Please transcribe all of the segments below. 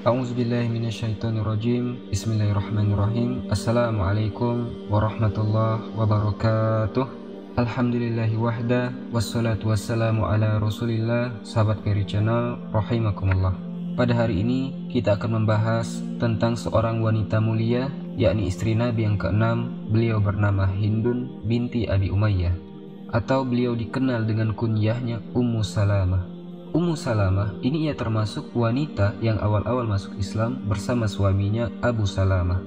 A'udzubillahi minasyaitonirrajim. Bismillahirrahmanirrahim. Assalamualaikum warahmatullahi wabarakatuh. Alhamdulillahi wahda, wassalatu wassalamu ala rasulillah. Sahabat Khairi Channel, rahimakumullah. Pada hari ini kita akan membahas tentang seorang wanita mulia, yakni istri Nabi yang keenam. Beliau bernama Hindun binti Abi Umayyah, atau beliau dikenal dengan kunyahnya Ummu Salamah. Ummu Salamah ini ia termasuk wanita yang awal-awal masuk Islam bersama suaminya Abu Salamah.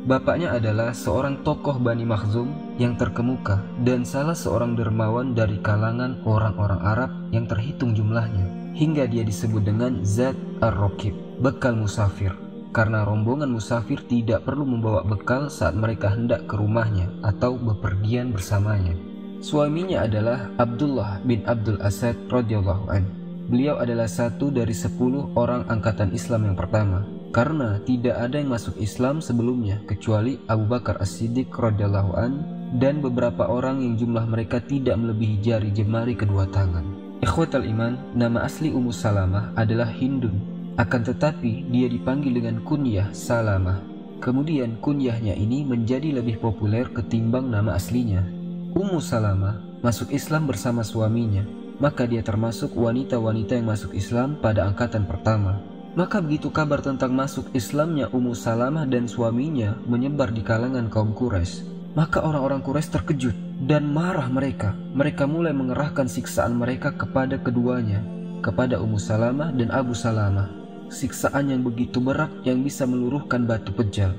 Bapaknya adalah seorang tokoh Bani Makhzum yang terkemuka dan salah seorang dermawan dari kalangan orang-orang Arab yang terhitung jumlahnya, hingga dia disebut dengan Zat Ar-Rokib, bekal musafir, karena rombongan musafir tidak perlu membawa bekal saat mereka hendak ke rumahnya atau bepergian bersamanya. Suaminya adalah Abdullah bin Abdul Asad radhiyallahu anhu. Beliau adalah satu dari 10 orang angkatan Islam yang pertama, karena tidak ada yang masuk Islam sebelumnya kecuali Abu Bakar As-Siddiq radhiyallahu an dan beberapa orang yang jumlah mereka tidak melebihi jari jemari kedua tangan. Ikhwatal iman, nama asli Ummu Salamah adalah Hindun, akan tetapi dia dipanggil dengan kunyah Salamah. Kemudian kunyahnya ini menjadi lebih populer ketimbang nama aslinya. Ummu Salamah masuk Islam bersama suaminya, maka dia termasuk wanita-wanita yang masuk Islam pada angkatan pertama. Maka begitu kabar tentang masuk Islamnya Ummu Salamah dan suaminya menyebar di kalangan kaum Quraisy, maka orang-orang Quraisy terkejut dan marah mereka. Mereka mulai mengerahkan siksaan mereka kepada keduanya, kepada Ummu Salamah dan Abu Salamah. Siksaan yang begitu berat yang bisa meluruhkan batu pejal.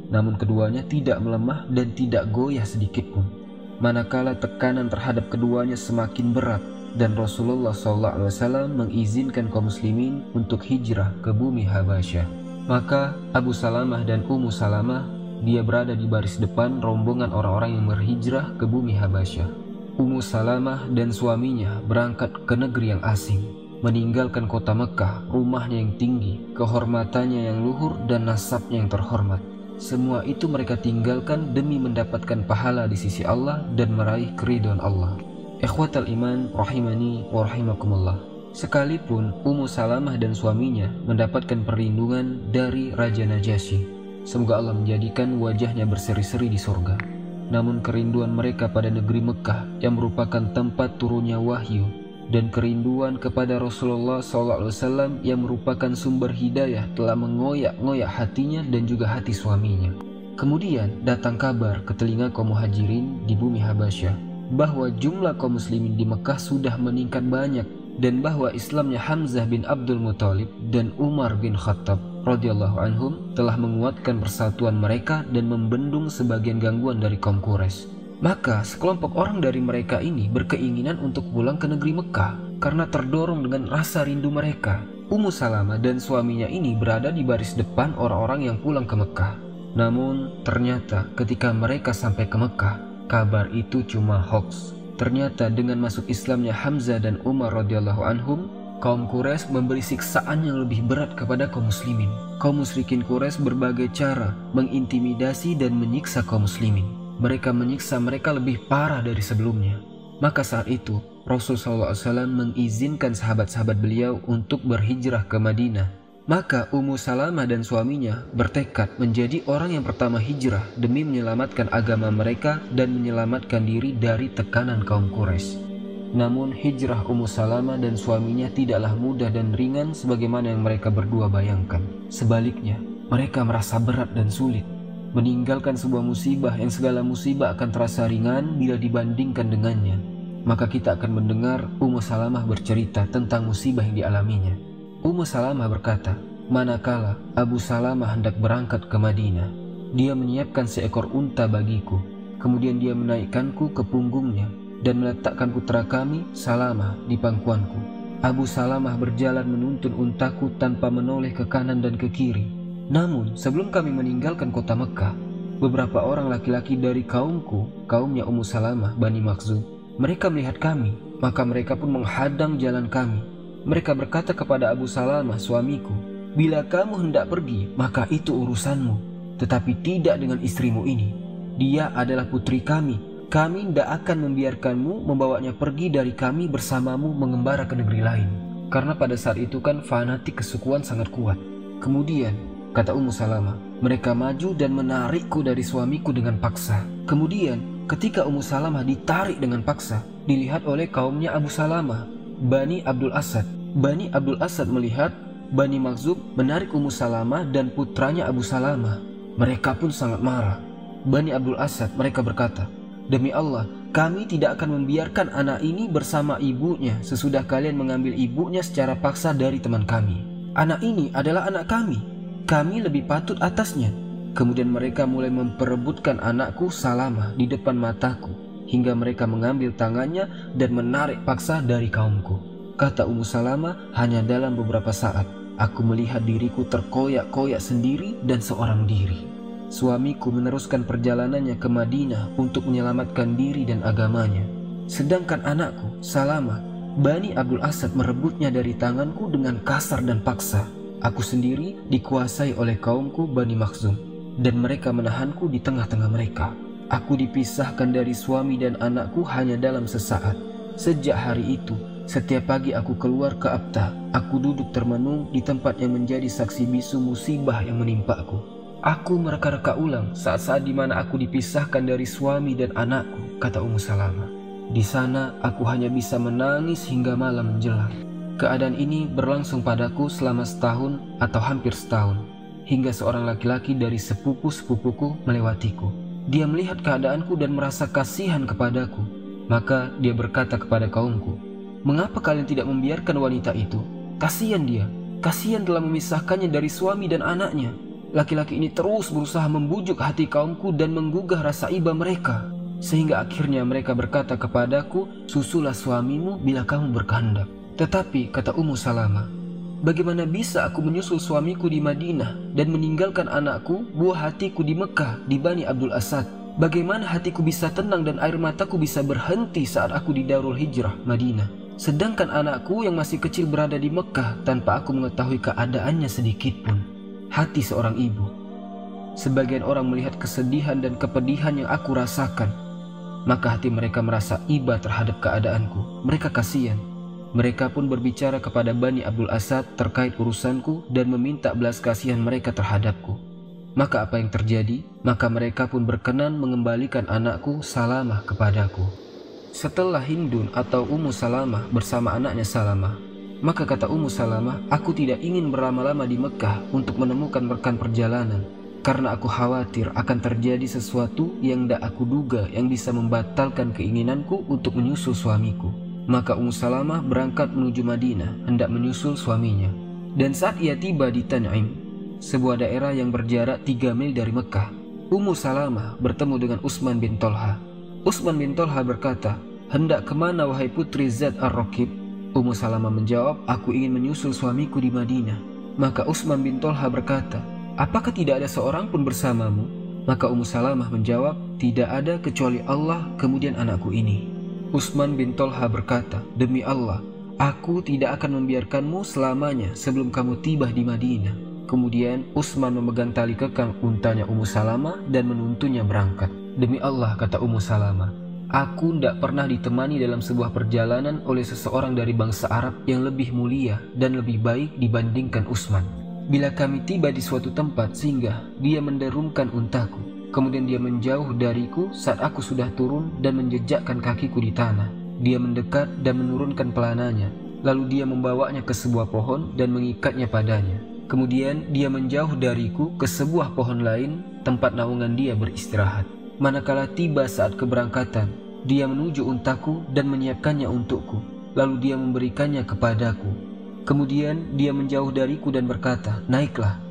Namun keduanya tidak melemah dan tidak goyah sedikitpun, manakala tekanan terhadap keduanya semakin berat. Dan Rasulullah SAW mengizinkan kaum muslimin untuk hijrah ke bumi Habasyah. Maka Abu Salamah dan Ummu Salamah, dia berada di baris depan rombongan orang-orang yang berhijrah ke bumi Habasyah. Ummu Salamah dan suaminya berangkat ke negeri yang asing, meninggalkan kota Mekah, rumahnya yang tinggi, kehormatannya yang luhur dan nasabnya yang terhormat. Semua itu mereka tinggalkan demi mendapatkan pahala di sisi Allah dan meraih keridhaan Allah. Ikhwatal iman rahimani wa rahimakumullah. Sekalipun Ummu Salamah dan suaminya mendapatkan perlindungan dari Raja Najasyi, semoga Allah menjadikan wajahnya berseri-seri di surga, namun kerinduan mereka pada negeri Mekah yang merupakan tempat turunnya wahyu, dan kerinduan kepada Rasulullah SAW yang merupakan sumber hidayah telah mengoyak-ngoyak hatinya dan juga hati suaminya. Kemudian datang kabar ke telinga kaum muhajirin di bumi Habasyah bahwa jumlah kaum muslimin di Mekah sudah meningkat banyak, dan bahwa Islamnya Hamzah bin Abdul Muthalib dan Umar bin Khattab radhiyallahu anhum telah menguatkan persatuan mereka dan membendung sebagian gangguan dari kaum Quraisy. Maka sekelompok orang dari mereka ini berkeinginan untuk pulang ke negeri Mekah karena terdorong dengan rasa rindu mereka. Ummu Salamah dan suaminya ini berada di baris depan orang-orang yang pulang ke Mekah. Namun ternyata ketika mereka sampai ke Mekah, kabar itu cuma hoax. Ternyata dengan masuk Islamnya Hamzah dan Umar radhiyallahu anhum, kaum Quraisy memberi siksaan yang lebih berat kepada kaum muslimin. Kaum musyrikin Quraisy berbagai cara mengintimidasi dan menyiksa kaum muslimin. Mereka menyiksa mereka lebih parah dari sebelumnya. Maka saat itu Rasulullah SAW mengizinkan sahabat-sahabat beliau untuk berhijrah ke Madinah. Maka Ummu Salamah dan suaminya bertekad menjadi orang yang pertama hijrah demi menyelamatkan agama mereka dan menyelamatkan diri dari tekanan kaum Quraisy. Namun hijrah Ummu Salamah dan suaminya tidaklah mudah dan ringan sebagaimana yang mereka berdua bayangkan. Sebaliknya, mereka merasa berat dan sulit, meninggalkan sebuah musibah yang segala musibah akan terasa ringan bila dibandingkan dengannya. Maka kita akan mendengar Ummu Salamah bercerita tentang musibah yang dialaminya. Ummu Salamah berkata, manakala Abu Salamah hendak berangkat ke Madinah, dia menyiapkan seekor unta bagiku. Kemudian dia menaikkanku ke punggungnya dan meletakkan putra kami, Salamah, di pangkuanku. Abu Salamah berjalan menuntun untaku tanpa menoleh ke kanan dan ke kiri. Namun sebelum kami meninggalkan kota Mekah, beberapa orang laki-laki dari kaumku, kaumnya Ummu Salamah, Bani Makhzum, mereka melihat kami, maka mereka pun menghadang jalan kami. Mereka berkata kepada Abu Salamah, suamiku, bila kamu hendak pergi, maka itu urusanmu, tetapi tidak dengan istrimu ini. Dia adalah putri kami. Kami tidak akan membiarkanmu membawanya pergi dari kami bersamamu mengembara ke negeri lain. Karena pada saat itu kan fanatik kesukuan sangat kuat. Kemudian, kata Ummu Salamah, mereka maju dan menarikku dari suamiku dengan paksa. Kemudian, ketika Ummu Salamah ditarik dengan paksa, dilihat oleh kaumnya Abu Salamah, Bani Abdul Asad. Bani Abdul Asad melihat Bani Makhzum menarik Ummu Salamah dan putranya Abu Salamah. Mereka pun sangat marah. Bani Abdul Asad mereka berkata, "Demi Allah, kami tidak akan membiarkan anak ini bersama ibunya sesudah kalian mengambil ibunya secara paksa dari teman kami. Anak ini adalah anak kami. Kami lebih patut atasnya." Kemudian mereka mulai memperebutkan anakku Salamah di depan mataku, hingga mereka mengambil tangannya dan menarik paksa dari kaumku. Kata Ummu Salamah, hanya dalam beberapa saat, aku melihat diriku terkoyak-koyak sendiri dan seorang diri. Suamiku meneruskan perjalanannya ke Madinah untuk menyelamatkan diri dan agamanya. Sedangkan anakku, Salamah, Bani Abdul Asad merebutnya dari tanganku dengan kasar dan paksa. Aku sendiri dikuasai oleh kaumku Bani Makhzum, dan mereka menahanku di tengah-tengah mereka. Aku dipisahkan dari suami dan anakku hanya dalam sesaat. Sejak hari itu, setiap pagi aku keluar ke Abtah. Aku duduk termenung di tempat yang menjadi saksi bisu musibah yang menimpaku. Aku mereka-reka ulang saat-saat di mana aku dipisahkan dari suami dan anakku, kata Ummu Salamah. Di sana aku hanya bisa menangis hingga malam menjelang. Keadaan ini berlangsung padaku selama setahun atau hampir setahun, hingga seorang laki-laki dari sepupu-sepupuku melewatiku. Dia melihat keadaanku dan merasa kasihan kepadaku. Maka dia berkata kepada kaumku, "Mengapa kalian tidak membiarkan wanita itu? Kasihan dia, kasihan telah memisahkannya dari suami dan anaknya." Laki-laki ini terus berusaha membujuk hati kaumku dan menggugah rasa iba mereka, sehingga akhirnya mereka berkata kepadaku, "Susulah suamimu bila kamu berkehendak." Tetapi, kata Ummu Salamah, "Bagaimana bisa aku menyusul suamiku di Madinah dan meninggalkan anakku, buah hatiku di Mekah, di Bani Abdul Asad? Bagaimana hatiku bisa tenang dan air mataku bisa berhenti saat aku di Darul Hijrah, Madinah? Sedangkan anakku yang masih kecil berada di Mekah tanpa aku mengetahui keadaannya sedikit pun." Hati seorang ibu. Sebagian orang melihat kesedihan dan kepedihan yang aku rasakan, maka hati mereka merasa iba terhadap keadaanku. Mereka kasihan. Mereka pun berbicara kepada Bani Abdul Asad terkait urusanku dan meminta belas kasihan mereka terhadapku. Maka apa yang terjadi? Maka mereka pun berkenan mengembalikan anakku Salamah kepadaku. Setelah Hindun atau Ummu Salamah bersama anaknya Salamah, maka kata Ummu Salamah, "Aku tidak ingin berlama-lama di Mekah untuk menemukan rekan perjalanan, karena aku khawatir akan terjadi sesuatu yang tidak aku duga yang bisa membatalkan keinginanku untuk menyusul suamiku." Maka Ummu Salamah berangkat menuju Madinah, hendak menyusul suaminya. Dan saat ia tiba di Tan'im, sebuah daerah yang berjarak 3 mil dari Mekah, Ummu Salamah bertemu dengan Utsman bin Tolha. Utsman bin Tolha berkata, "Hendak kemana wahai putri Zat Ar-Rakib?" Ummu Salamah menjawab, "Aku ingin menyusul suamiku di Madinah." Maka Utsman bin Tolha berkata, "Apakah tidak ada seorang pun bersamamu?" Maka Ummu Salamah menjawab, "Tidak ada kecuali Allah kemudian anakku ini." Utsman bin Tolha berkata, "Demi Allah, aku tidak akan membiarkanmu selamanya sebelum kamu tiba di Madinah." Kemudian Utsman memegang tali kekang untanya Ummu Salamah dan menuntunnya berangkat. "Demi Allah," kata Ummu Salamah, "aku tidak pernah ditemani dalam sebuah perjalanan oleh seseorang dari bangsa Arab yang lebih mulia dan lebih baik dibandingkan Utsman. Bila kami tiba di suatu tempat singgah, dia menderumkan untaku. Kemudian dia menjauh dariku saat aku sudah turun dan menjejakkan kakiku di tanah. Dia mendekat dan menurunkan pelananya. Lalu dia membawanya ke sebuah pohon dan mengikatnya padanya. Kemudian dia menjauh dariku ke sebuah pohon lain, tempat naungan dia beristirahat. Manakala tiba saat keberangkatan, dia menuju untaku dan menyiapkannya untukku. Lalu dia memberikannya kepadaku. Kemudian dia menjauh dariku dan berkata, 'Naiklah.'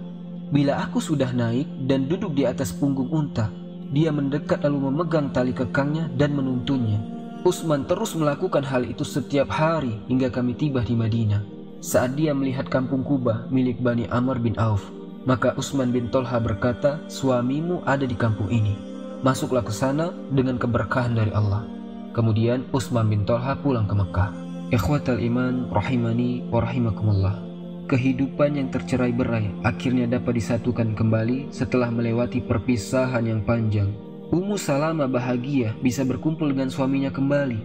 Bila aku sudah naik dan duduk di atas punggung unta, dia mendekat lalu memegang tali kekangnya dan menuntunnya. Utsman terus melakukan hal itu setiap hari hingga kami tiba di Madinah. Saat dia melihat kampung Kubah milik Bani Amr bin Auf, maka Utsman bin Tolha berkata, 'Suamimu ada di kampung ini. Masuklah ke sana dengan keberkahan dari Allah.' Kemudian Utsman bin Tolha pulang ke Mekah. Ikhwatal iman rahimani wa rahimakumullah. Kehidupan yang tercerai-berai akhirnya dapat disatukan kembali setelah melewati perpisahan yang panjang. Ummu Salamah bahagia bisa berkumpul dengan suaminya kembali.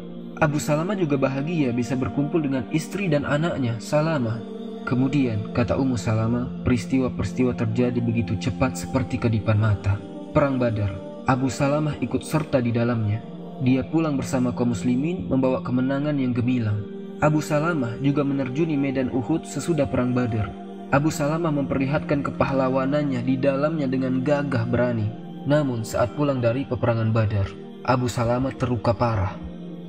Abu Salamah juga bahagia bisa berkumpul dengan istri dan anaknya Salamah. Kemudian, kata Ummu Salamah, peristiwa-peristiwa terjadi begitu cepat seperti kedipan mata. Perang Badar, Abu Salamah ikut serta di dalamnya. Dia pulang bersama kaum muslimin membawa kemenangan yang gemilang. Abu Salamah juga menerjuni medan Uhud sesudah perang Badar. Abu Salamah memperlihatkan kepahlawanannya di dalamnya dengan gagah berani. Namun saat pulang dari peperangan Badar, Abu Salamah terluka parah.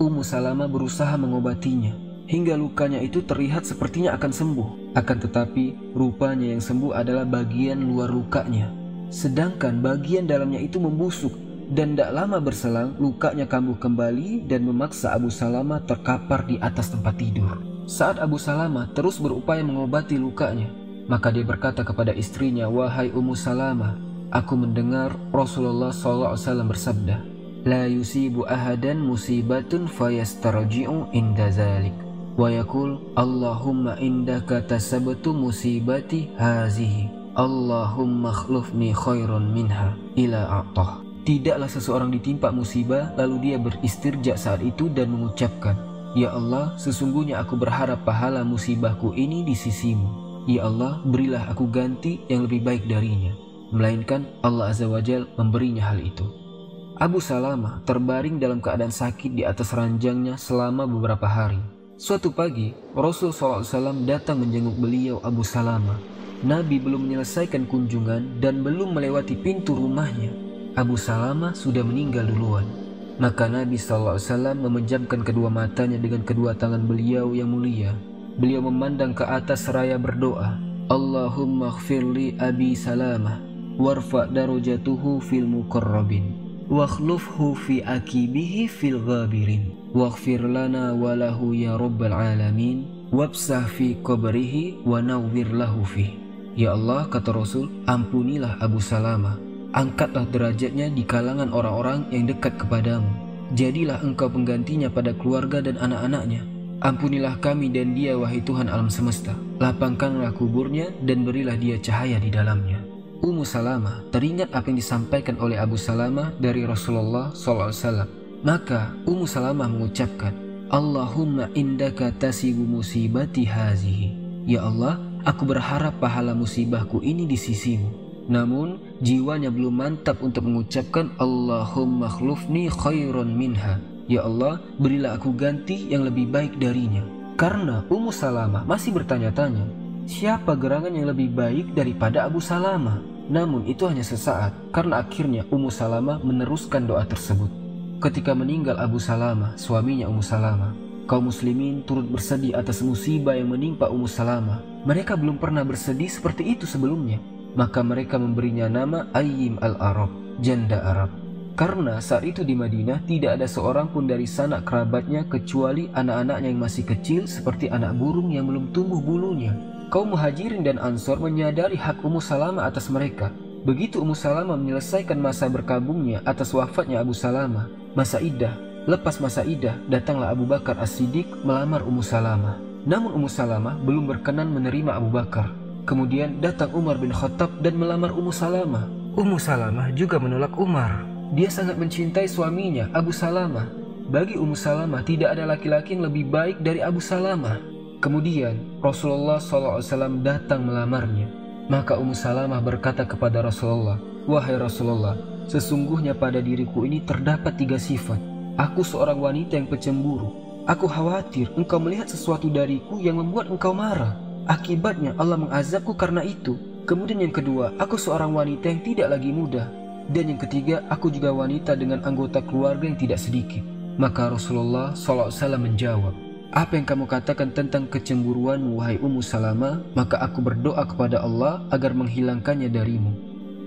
Ummu Salamah berusaha mengobatinya hingga lukanya itu terlihat sepertinya akan sembuh. Akan tetapi, rupanya yang sembuh adalah bagian luar lukanya. Sedangkan bagian dalamnya itu membusuk, dan tidak lama berselang lukanya kambuh kembali dan memaksa Abu Salamah terkapar di atas tempat tidur. Saat Abu Salamah terus berupaya mengobati lukanya, maka dia berkata kepada istrinya, "Wahai Ummu Salamah, aku mendengar Rasulullah SAW bersabda, La yusibu ahadan musibatun fayastarji'u inda zalik. Wa yakul Allahumma indaka tasabtu musibati hazihi Allahumma khlufni khairan minha ila a'tah." Tidaklah seseorang ditimpa musibah lalu dia beristirja saat itu dan mengucapkan, "Ya Allah, sesungguhnya aku berharap pahala musibahku ini di sisimu. Ya Allah, berilah aku ganti yang lebih baik darinya." Melainkan Allah Azza wa Jalla memberinya hal itu. Abu Salamah terbaring dalam keadaan sakit di atas ranjangnya selama beberapa hari. Suatu pagi, Rasul SAW datang menjenguk beliau Abu Salamah. Nabi belum menyelesaikan kunjungan dan belum melewati pintu rumahnya. Abu Salamah sudah meninggal duluan. Maka Nabi SAW memejamkan kedua matanya dengan kedua tangan beliau yang mulia. Beliau memandang ke atas seraya berdoa, Allahumma ighfirli Abi Salamah warfa' darajatuhu fil muqarrabin wakhlufhu fi akibihi fil ghabirin waghfir lana walahu ya rabbal alamin wabsah fi qabrihi wa nawwir lahu fi. Ya Allah, kata Rasul, ampunilah Abu Salamah, angkatlah derajatnya di kalangan orang-orang yang dekat kepadamu. Jadilah engkau penggantinya pada keluarga dan anak-anaknya. Ampunilah kami dan dia, wahai Tuhan alam semesta. Lapangkanlah kuburnya dan berilah dia cahaya di dalamnya. Ummu Salamah teringat apa yang disampaikan oleh Abu Salamah dari Rasulullah SAW. Maka Ummu Salamah mengucapkan, Allahumma indaka tasibu musibati hazihi. Ya Allah, aku berharap pahala musibahku ini di sisimu. Namun jiwanya belum mantap untuk mengucapkan Allahumma khlufni khairan minha. Ya Allah, berilah aku ganti yang lebih baik darinya. Karena Ummu Salamah masih bertanya-tanya, siapa gerangan yang lebih baik daripada Abu Salamah? Namun itu hanya sesaat, karena akhirnya Ummu Salamah meneruskan doa tersebut. Ketika meninggal Abu Salamah, suaminya Ummu Salamah, kaum muslimin turut bersedih atas musibah yang menimpa Ummu Salamah. Mereka belum pernah bersedih seperti itu sebelumnya. Maka mereka memberinya nama Ayyim al-Arab, janda Arab. Karena saat itu di Madinah tidak ada seorang pun dari sanak kerabatnya kecuali anak-anaknya yang masih kecil seperti anak burung yang belum tumbuh bulunya. Kaum Muhajirin dan Ansor menyadari hak Ummu Salamah atas mereka. Begitu Ummu Salamah menyelesaikan masa berkabungnya atas wafatnya Abu Salamah, masa iddah. Lepas masa iddah, datanglah Abu Bakar As-Siddiq melamar Ummu Salamah. Namun Ummu Salamah belum berkenan menerima Abu Bakar. Kemudian datang Umar bin Khattab dan melamar Ummu Salamah. Ummu Salamah juga menolak Umar. Dia sangat mencintai suaminya, Abu Salamah. Bagi Ummu Salamah tidak ada laki-laki yang lebih baik dari Abu Salamah. Kemudian Rasulullah SAW datang melamarnya. Maka Ummu Salamah berkata kepada Rasulullah, "Wahai Rasulullah, sesungguhnya pada diriku ini terdapat 3 sifat. Aku seorang wanita yang pecemburu. Aku khawatir engkau melihat sesuatu dariku yang membuat engkau marah. Akibatnya Allah mengazabku karena itu. Kemudian yang kedua, aku seorang wanita yang tidak lagi muda. Dan yang ketiga, aku juga wanita dengan anggota keluarga yang tidak sedikit." Maka Rasulullah SAW menjawab, "Apa yang kamu katakan tentang kecemburuanmu, wahai Ummu Salamah, maka aku berdoa kepada Allah agar menghilangkannya darimu.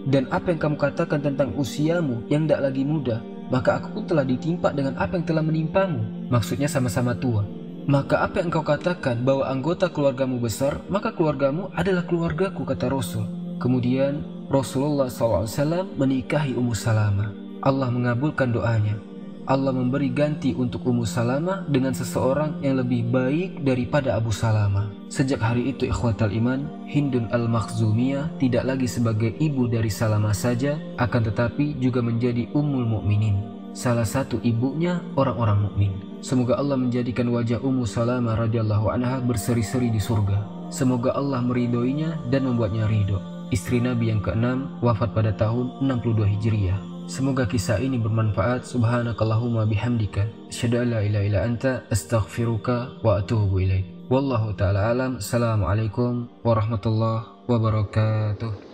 Dan apa yang kamu katakan tentang usiamu yang tidak lagi muda, maka aku pun telah ditimpa dengan apa yang telah menimpamu." Maksudnya sama-sama tua. "Maka apa yang engkau katakan bahwa anggota keluargamu besar, maka keluargamu adalah keluargaku," kata Rasul. Kemudian Rasulullah SAW menikahi Ummu Salamah. Allah mengabulkan doanya. Allah memberi ganti untuk Ummu Salamah dengan seseorang yang lebih baik daripada Abu Salamah. Sejak hari itu, ikhwatal iman, Hindun al-Makhzumiyah tidak lagi sebagai ibu dari Salamah saja, akan tetapi juga menjadi Ummul Mukminin, salah satu ibunya orang-orang mukmin. Semoga Allah menjadikan wajah Ummu Salamah radhiyallahu anha berseri-seri di surga. Semoga Allah meridhoinya dan membuatnya ridho. Istri Nabi yang keenam wafat pada tahun 62 Hijriah. Semoga kisah ini bermanfaat. Subhanakallahumma bihamdika asyhadu an la ilaha illa anta astaghfiruka wa atubu ilaik. Wallahu ta'ala alam. Assalamualaikum warahmatullahi wabarakatuh.